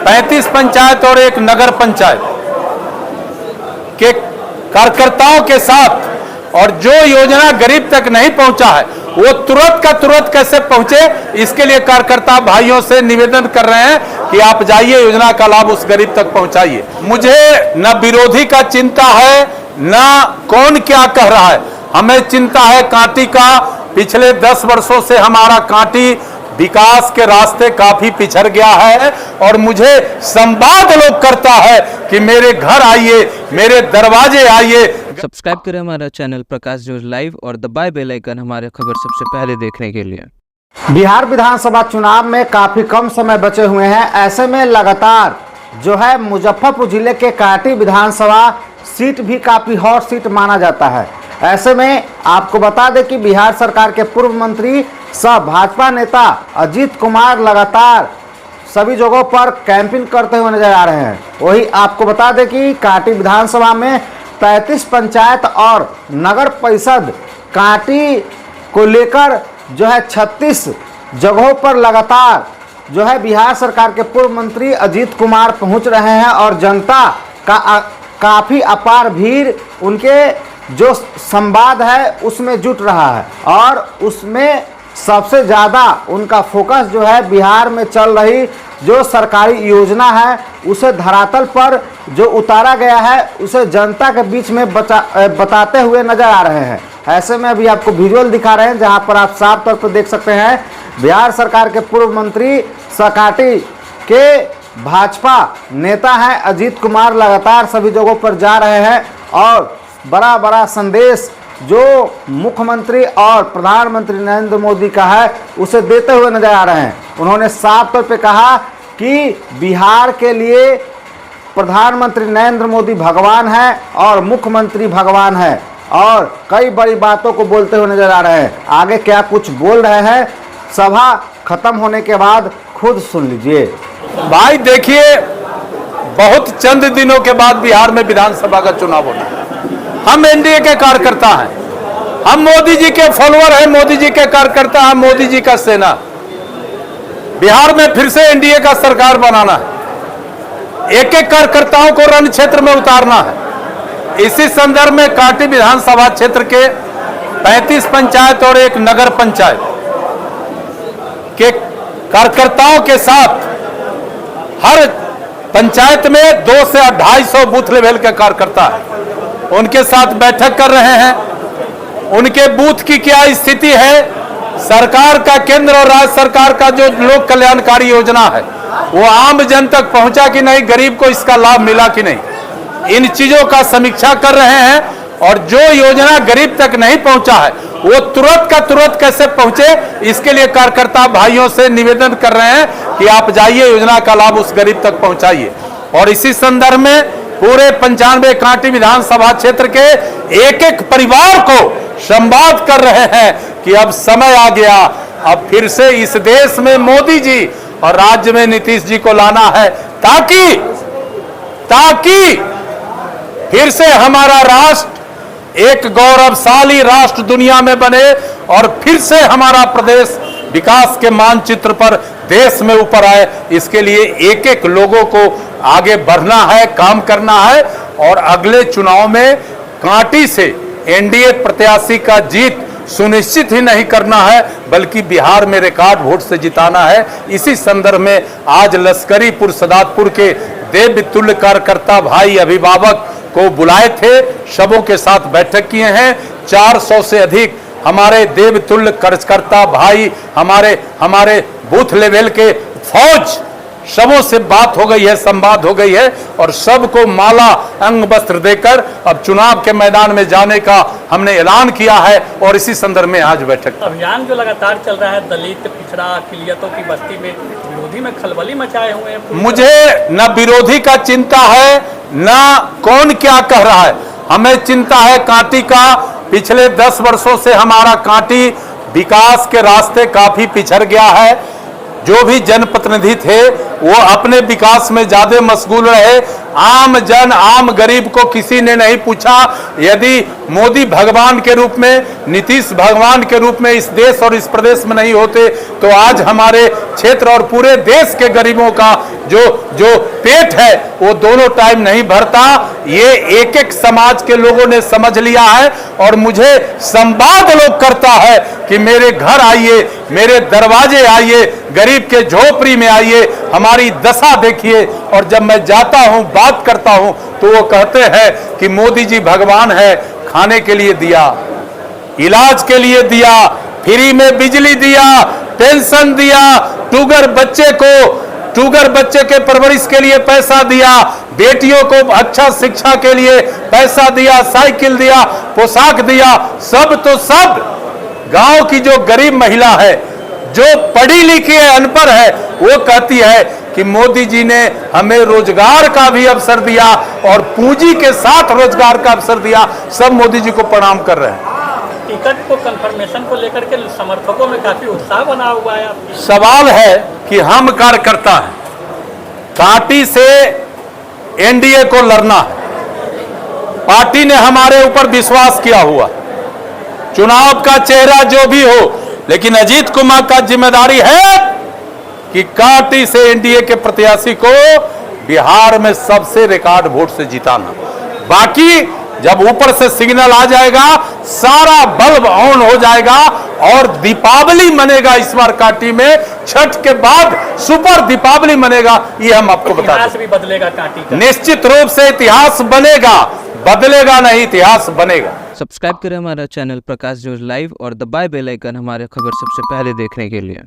35 पंचायत और एक नगर पंचायत के कार्यकर्ताओं के साथ, और जो योजना गरीब तक नहीं पहुंचा है वो तुरंत का तुरंत कैसे पहुंचे, इसके लिए कार्यकर्ता भाइयों से निवेदन कर रहे हैं कि आप जाइए, योजना का लाभ उस गरीब तक पहुंचाइए। मुझे न विरोधी का चिंता है, न कौन क्या कह रहा है, हमें चिंता है कांटी का। पिछले 10 वर्षों से हमारा कांटी विकास के रास्ते काफी पिछड़ गया है, और मुझे संवाद लोग करता है कि मेरे घर आइए, मेरे दरवाजे आइए। सब्सक्राइब करें हमारा चैनल प्रकाश न्यूज लाइव और दबाए बेल आइकन हमारे खबर सबसे पहले देखने के लिए। बिहार विधानसभा चुनाव में काफी कम समय बचे हुए हैं। ऐसे में लगातार जो है मुजफ्फरपुर जिले के कांटी विधानसभा सीट भी काफी हॉट सीट माना जाता है। ऐसे में आपको बता दें कि बिहार सरकार के पूर्व मंत्री सह भाजपा नेता अजीत कुमार लगातार सभी जगहों पर कैंपिंग करते हुए नजर आ रहे हैं। वही आपको बता दें कि कांटी विधानसभा में 35 पंचायत और नगर परिषद कांटी को लेकर जो है 36 जगहों पर लगातार जो है बिहार सरकार के पूर्व मंत्री अजीत कुमार पहुंच रहे हैं, और जनता का काफ़ी अपार भीड़ उनके जो संवाद है उसमें जुट रहा है, और उसमें सबसे ज़्यादा उनका फोकस जो है बिहार में चल रही जो सरकारी योजना है उसे धरातल पर जो उतारा गया है उसे जनता के बीच में बताते हुए नजर आ रहे हैं। ऐसे में अभी आपको विजुअल दिखा रहे हैं जहां पर आप साफ तौर पर देख सकते हैं बिहार सरकार के पूर्व मंत्री कांटी के भाजपा नेता हैं अजीत कुमार लगातार सभी जगहों पर जा रहे हैं, और बड़ा बड़ा संदेश जो मुख्यमंत्री और प्रधानमंत्री नरेंद्र मोदी का है उसे देते हुए नजर आ रहे हैं। उन्होंने साफ तौर पे कहा कि बिहार के लिए प्रधानमंत्री नरेंद्र मोदी भगवान है और मुख्यमंत्री भगवान है, और कई बड़ी बातों को बोलते हुए नजर आ रहे हैं। आगे क्या कुछ बोल रहे हैं सभा खत्म होने के बाद खुद सुन लीजिए। भाई देखिए, बहुत चंद दिनों के बाद बिहार में विधानसभा का चुनाव होना है। हम एनडीए के कार्यकर्ता हैं, हम मोदी जी के फॉलोअर हैं, मोदी जी के कार्यकर्ता हैं, मोदी जी का सेना। बिहार में फिर से एनडीए का सरकार बनाना है, एक एक कार्यकर्ताओं को रण क्षेत्र में उतारना है। इसी संदर्भ में कांटी विधानसभा क्षेत्र के 35 पंचायत और एक नगर पंचायत के कार्यकर्ताओं के साथ हर पंचायत में 200 से 250 बूथ लेवल के कार्यकर्ता हैं, उनके साथ बैठक कर रहे हैं। उनके बूथ की क्या स्थिति है, सरकार का केंद्र और राज्य सरकार का जो लोक कल्याणकारी योजना है वो आम जन तक पहुंचा कि नहीं, गरीब को इसका लाभ मिला कि नहीं, इन चीजों का समीक्षा कर रहे हैं। और जो योजना गरीब तक नहीं पहुंचा है वो तुरंत का तुरंत कैसे पहुंचे, इसके लिए कार्यकर्ता भाइयों से निवेदन कर रहे हैं कि आप जाइए, योजना का लाभ उस गरीब तक पहुंचाइए। और इसी संदर्भ में पूरे 95 कांटी विधानसभा क्षेत्र के एक एक परिवार को संवाद कर रहे हैं कि अब समय आ गया, अब फिर से इस देश में मोदी जी और राज्य में नीतीश जी को लाना है, ताकि फिर से हमारा राष्ट्र एक गौरवशाली राष्ट्र दुनिया में बने, और फिर से हमारा प्रदेश विकास के मानचित्र पर देश में ऊपर आए। इसके लिए एक एक लोगों को आगे बढ़ना है, काम करना है, और अगले चुनाव में कांटी से एनडीए प्रत्याशी का जीत सुनिश्चित ही नहीं करना है बल्कि बिहार में रिकॉर्ड वोट से जिताना है। इसी संदर्भ में आज लश्करीपुर सदातपुर के देवतुल्य कार्यकर्ता भाई अभिभावक को बुलाए थे, सबों के साथ बैठक किए हैं। 400 से अधिक हमारे देवतुल्य कार्यकर्ता भाई, हमारे बूथ लेवल के फौज, सबों से बात हो गई है, संवाद हो गई है, और सबको माला अंग वस्त्र देकर अब चुनाव के मैदान में जाने का हमने ऐलान किया है। और इसी संदर्भ में आज बैठक अभियान जो लगातार चल रहा है दलित पिछड़ा अक़लियतों की बस्ती में, विरोधी में खलबली मचाए हुए हैं। मुझे न विरोधी का चिंता है, न कौन क्या कह रहा है, हमें चिंता है कांटी का। पिछले 10 वर्षों से हमारा कांटी विकास के रास्ते काफी पिछड़ गया है। जो भी जनप्रतिनिधि थे वो अपने विकास में ज्यादा मशगूल रहे। आम जन, आम गरीब को किसी ने नहीं पूछा। यदि मोदी भगवान के रूप में, नीतीश भगवान के रूप में इस देश और इस प्रदेश में नहीं होते तो आज हमारे क्षेत्र और पूरे देश के गरीबों का जो पेट है वो दोनों टाइम नहीं भरता। ये एक एक समाज के लोगों ने समझ लिया है और मुझे संवाद लोग करता है कि मेरे घर आइए, मेरे दरवाजे आइए, गरीब के झोपड़ी में आइए, हमारी दशा देखिए। और जब मैं जाता हूं, बात करता हूं, तो वो कहते हैं कि मोदी जी भगवान है, खाने के लिए दिया, इलाज के लिए दिया, फ्री में बिजली दिया, पेंशन दिया, टूगर बच्चे के परवरिश के लिए पैसा दिया, बेटियों को अच्छा शिक्षा के लिए पैसा दिया, साइकिल दिया, पोशाक दिया। सब तो सब गांव की जो गरीब महिला है, जो पढ़ी लिखी है, अनपढ़ है, वो कहती है कि मोदी जी ने हमें रोजगार का भी अवसर दिया और पूंजी के साथ रोजगार का अवसर दिया। सब मोदी जी को प्रणाम कर रहे हैं। टिकट को कंफर्मेशन को लेकर के समर्थकों में काफी उत्साह बना हुआ है आपकी। सवाल है कि हम कार्यकर्ता हैं, कांटी से एनडीए को लड़ना है, पार्टी ने हमारे ऊपर विश्वास किया हुआ, चुनाव का चेहरा जो भी हो, लेकिन अजीत कुमार का जिम्मेदारी है कि कांटी से एनडीए के प्रत्याशी को बिहार में सबसे रिकॉर्ड वोट से जिताना। बाकी जब ऊपर से सिग्नल आ जाएगा, सारा बल्ब ऑन हो जाएगा और दीपावली मनेगा इस बार कांटी में। छठ के बाद सुपर दीपावली मनेगा, ये हम आपको बता दें। इतिहास भी बदलेगा कांटी का। निश्चित रूप से इतिहास बनेगा, बदलेगा नहीं, इतिहास बनेगा। सब्सक्राइब करें हमारा चैनल प्रकाश न्यूज लाइव और दबाए बेल आइकन हमारे खबर सबसे पहले देखने के लिए।